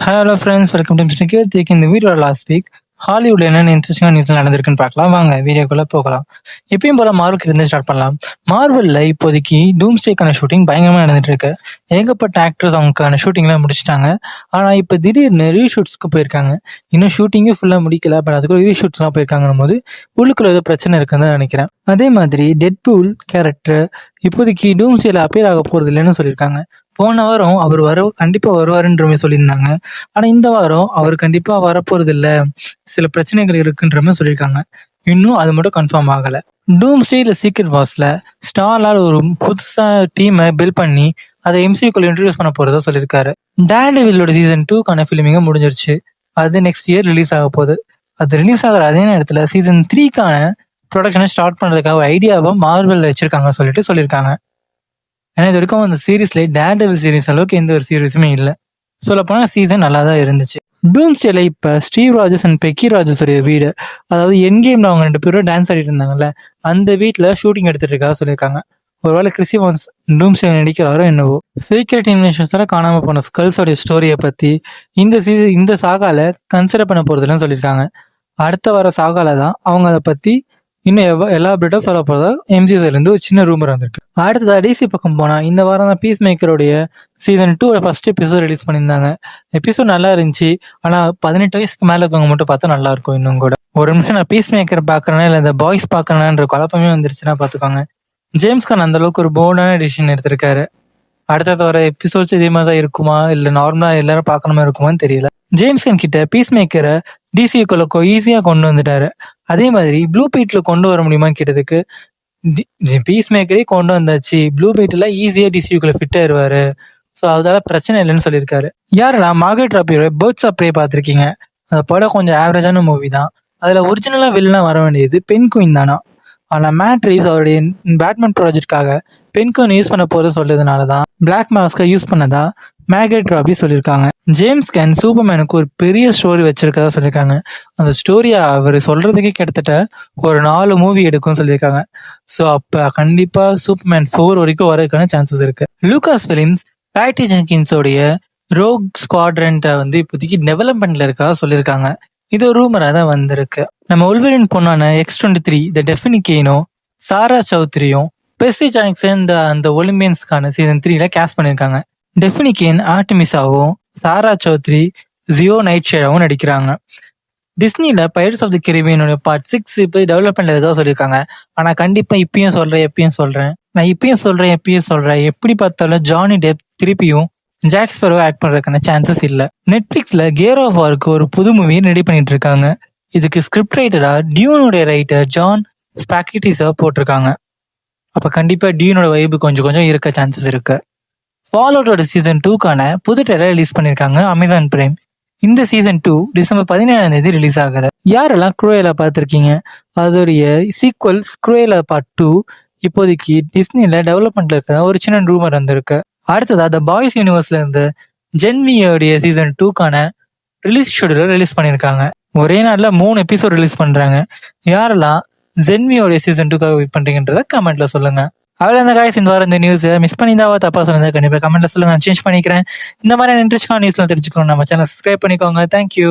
Hello friends, welcome to mister Keerthik. இந்த video last week ஹாலிவுட்ல என்னென்ன இன்ட்ரெஸ்டிங்கான நியூஸ் நடந்திருக்குன்னு பார்க்கலாம். வாங்க வீடியோக்குள்ள போகலாம். எப்பயும் போல மார்வலுக்கு இருந்து ஸ்டார்ட் பண்ணலாம். மார்வல்ல இப்போதைக்கு டூம்ஸ்டேக்கான ஷூட்டிங் பயங்கரமா நடந்துட்டு இருக்கு. ஏகப்பட்ட ஆக்டர்ஸ் அவங்களுக்கான ஷூட்டிங்லாம் முடிச்சிட்டாங்க. ஆனா இப்ப திடீர்னு ரீஷூட்ஸ்க்கு போயிருக்காங்க. இன்னும் ஷூட்டிங்கே ஃபுல்லா முடிக்கல, பட் அதுக்கு ரீஷூட்ஸ்லாம் போயிருக்காங்கன்னும் போது உள்ளுக்குள்ள ஏதோ பிரச்சனை இருக்குன்னு நினைக்கிறேன். அதே மாதிரி டெட்பூல் கேரக்டர் இப்போதைக்கு டூம்ஸ்டேல அப்பியர் ஆக போறது இல்லைன்னு சொல்லியிருக்காங்க. போன வாரம் அவர் கண்டிப்பா வருவாருன்ற மாதிரி சொல்லியிருந்தாங்க. ஆனா இந்த வாரம் அவர் கண்டிப்பா வரப்போறது இல்ல, சில பிரச்சனைகள் இருக்குன்ற மாதிரி சொல்லியிருக்காங்க. இன்னும் அது மட்டும் கன்ஃபார்ம் ஆகல. டூம்ஸ்டே இல்ல சீக்ரெட் வார்ஸ்ல ஸ்டார்லால் ஒரு புதுசா டீமை பில்ட் பண்ணி அதை எம்சியூக்குள்ள இன்ட்ரடியூஸ் பண்ண போறதா சொல்லியிருக்காரு. டேர்டெவிலோட சீசன் 2க்கான ஃபிலிமிங்க முடிஞ்சிருச்சு. அது நெக்ஸ்ட் இயர் ரிலீஸ் ஆக போகுது. அது ரிலீஸ் ஆகிற அதே நேரத்துல சீசன் 3க்கான ப்ரொடக்ஷனை ஸ்டார்ட் பண்றதுக்காக ஐடியாவை மார்வெல் வச்சிருக்காங்க சொல்லியிருக்காங்க. ஏன்னா இது வரைக்கும் அந்த சீரீஸ்ல டேர்டெவில் சீரீஸ் அளவுக்கு எந்த ஒரு சீரீஸுமே இல்லை. சொல்ல போனா சீசன் நல்லா தான் இருந்துச்சு. டூம்ஸ்டேல இப்ப ஸ்டீவ் ராஜர்ஸ் அண்ட் பெக்கி ராஜர்ஸோடைய வீடு, அதாவது என் கேம்ல அவங்க 2 பேரும் டான்ஸ் ஆடிட்டு இருந்தாங்கல்ல, அந்த வீட்டுல ஷூட்டிங் எடுத்துட்டு இருக்கா சொல்லியிருக்காங்க. ஒருவேளை கிறிஸ் எவான்ஸ் டூம்ஸ்டேல நடிக்கிறாரோ என்னவோ. சீக்ரெட் இன்வெஷன்ஸ்ல காணாம போன ஸ்கல்ஸோடைய ஸ்டோரியை பத்தி இந்த சாகால கன்சிடர் பண்ண போறதுன்னு சொல்லியிருக்காங்க. அடுத்த வர சாகால தான் அவங்க அதை பத்தி இன்னும் எலாபரேட்டா சொல்ல போறதா எம்சியூல இருந்து ஒரு சின்ன ரூமர் வந்திருக்கு. அடுத்ததா டிசி பக்கம் போனா இந்த வாரம் தான் பீஸ் மேக்கருடைய சீசன் 2 ஃபர்ஸ்ட் எபிசோட் ரிலீஸ் பண்ணியிருந்தாங்க. எபிசோட் நல்லா இருந்துச்சு. ஆனா 18 வயசுக்கு மேல இருக்கவங்க மட்டும் பார்த்தா நல்லா இருக்கும். இன்னும் கூட ஒரு நிமிஷம் நான் பீஸ் மேக்கர் பாக்குறேன்னா இல்ல இந்த பாய்ஸ் பாக்குறேன்ற குழப்பமே வந்துருச்சுன்னா பாத்துக்கோங்க. ஜேம்ஸ் கான் அந்த அளவுக்கு ஒரு போல்டான டிசிஷன் எடுத்திருக்காரு. அடுத்தது வர எபிசோட்ஸ் இதே மாதிரி தான் இருக்குமா இல்ல நார்மலா எல்லாரும் பார்க்கணுமா இருக்குமான்னு தெரியல. ஜேம்ஸ் கன் கிட்ட பீஸ் மேக்கரை டிசிக்குள்ள ஈஸியா கொண்டு வந்துட்டாரு. அதே மாதிரி ப்ளூ பீட்ல கொண்டு வர முடியுமான்னு கேட்டதுக்கு பீஸ் மேக்கரே கொண்டு வந்தாச்சு, ப்ளூ பீட்ல ஈஸியா டிசிக்குள்ள ஃபிட் ஆயிருவாரு, ஸோ அதனால பிரச்சனை இல்லைன்னு சொல்லியிருக்காரு. யாரெல்லாம் மார்கரெட் ராபியோட பேர்ட்ஸ் ஆஃப் ப்ரே பார்த்திருக்கீங்க? அந்த படம் கொஞ்சம் ஆவரேஜான மூவி தான். அதுல ஒரிஜினலா வில்லனா வர வேண்டியது பென் குயின் தானா. ஆனா மேட் ரீவ்ஸ் அவருடைய பேட்மேன் ப்ராஜெக்ட்காக பென் குயின் யூஸ் பண்ண போறது சொல்றதுனாலதான் பிளாக் மாஸ்கை யூஸ் பண்ணதா மார்கரெட் ராபி சொல்லியிருக்காங்க. ஜேம்ஸ் கன் சூப்பர்மேனுக்கு ஒரு பெரிய ஸ்டோரி வச்சிருக்கதா சொல்லியிருக்காங்க. அந்த ஸ்டோரியை அவர் சொல்றதுக்கே கிட்டத்தட்ட ஒரு 4 மூவி எடுக்கும்னு சொல்லியிருக்காங்க. ஸோ அப்ப கண்டிப்பா சூப்பர்மேன் 4 வரைக்கும் வரதுக்கான சான்சஸ் இருக்கு. லூகாஸ் பிலிம்ஸ் பேட்டி ஜென்கின்ஸோடைய ரோக் ஸ்குவாட்ரன்ட்டை இப்போதைக்கு டெவலப்மெண்ட்ல இருக்கா சொல்லியிருக்காங்க. இது ஒரு ரூமரா தான் வந்திருக்கு. நம்ம உல்வரின் பொண்ணான X-23 த டெஃபினி கேனோ சாரா சௌத்ரியும் பெர்சி ஜானிக் சேர்ந்த அந்த ஒலிம்பியன்ஸ்க்கான சீசன் 3ல கேஸ்ட் பண்ணியிருக்காங்க. டெஃபினி கேன் ஆர்டிமிஸாவும் சாரா சௌத்ரி ஜியோ நைட் ஷேடாவும் நடிக்கிறாங்க. டிஸ்னில பைரட்ஸ் ஆஃப் தி கரீபியனோட பார்ட் 6 இப்போ டெவலப்மெண்ட்ல ஏதோ சொல்லியிருக்காங்க. ஆனா கண்டிப்பா எப்பயும் சொல்றேன் எப்படி பார்த்தாலும் ஜானி டெப் திருப்பியும் ஜாக் ஸ்பேரோவை ஆக்ட் பண்றதுக்கான சான்சஸ் இல்ல. நெட்ஃபிளிக்ஸ்ல கியர் ஆஃப் வாருக்கு ஒரு புது மூவி ரெடி பண்ணிட்டு இருக்காங்க. இதுக்கு ஸ்கிரிப்ட் ரைட்டரா டியூனோட ரைட்டர் ஜான் ஸ்பாக்கிட்டிஸா போட்டிருக்காங்க. அப்ப கண்டிப்பா டியூனோட வைப்பு கொஞ்சம் இருக்க சான்சஸ் இருக்கு. ஃபாலோட்டோட சீசன் 2க்கான புது ட்ரெய்லர் ரிலீஸ் பண்ணிருக்காங்க அமேசான் பிரைம். இந்த சீசன் 2 டிசம்பர் 17 ரிலீஸ் ஆகுது. யாரெல்லாம் குரூயலா பார்த்திருக்கீங்க? அதோடைய சீக்வல் குரூயலா பார்ட் 2 இப்போதைக்கு டிஸ்னில டெவலப்மெண்ட்ல இருக்க ஒரு சின்ன ரூமர் வந்திருக்கு. அடுத்ததா த பாய்ஸ் யூனிவர்ஸ்ல இருந்து ஜென்வியோடைய சீசன் 2க்கான ரிலீஸ் ஷெட்யூல் ரிலீஸ் பண்ணிருக்காங்க. ஒரே நாள்ல 3 எபிசோட் ரிலீஸ் பண்றாங்க. யாரெல்லாம் ஜென்வியோடைய சீசன் 2க்காக வெயிட் பண்றீங்கன்றத கமெண்ட்ல சொல்லுங்க. அவ்வளோ இந்த காய்ஸ் இந்த வாரம் இந்த நியூஸ் மிஸ் பண்ணியிருந்தா தப்பா சொல்லுங்க, கண்டிப்பா கமெண்ட்ல சொல்லுங்க, நான் சேஞ்ச் பண்ணிக்கிறேன். இந்த மாதிரி இன்ட்ரெஸ்டான நியூஸ்லாம் தெரிஞ்சுக்கணும் நம்ம சேனல் சப்ஸ்கிரைப் பண்ணிக்கோங்க. தேங்க்யூ.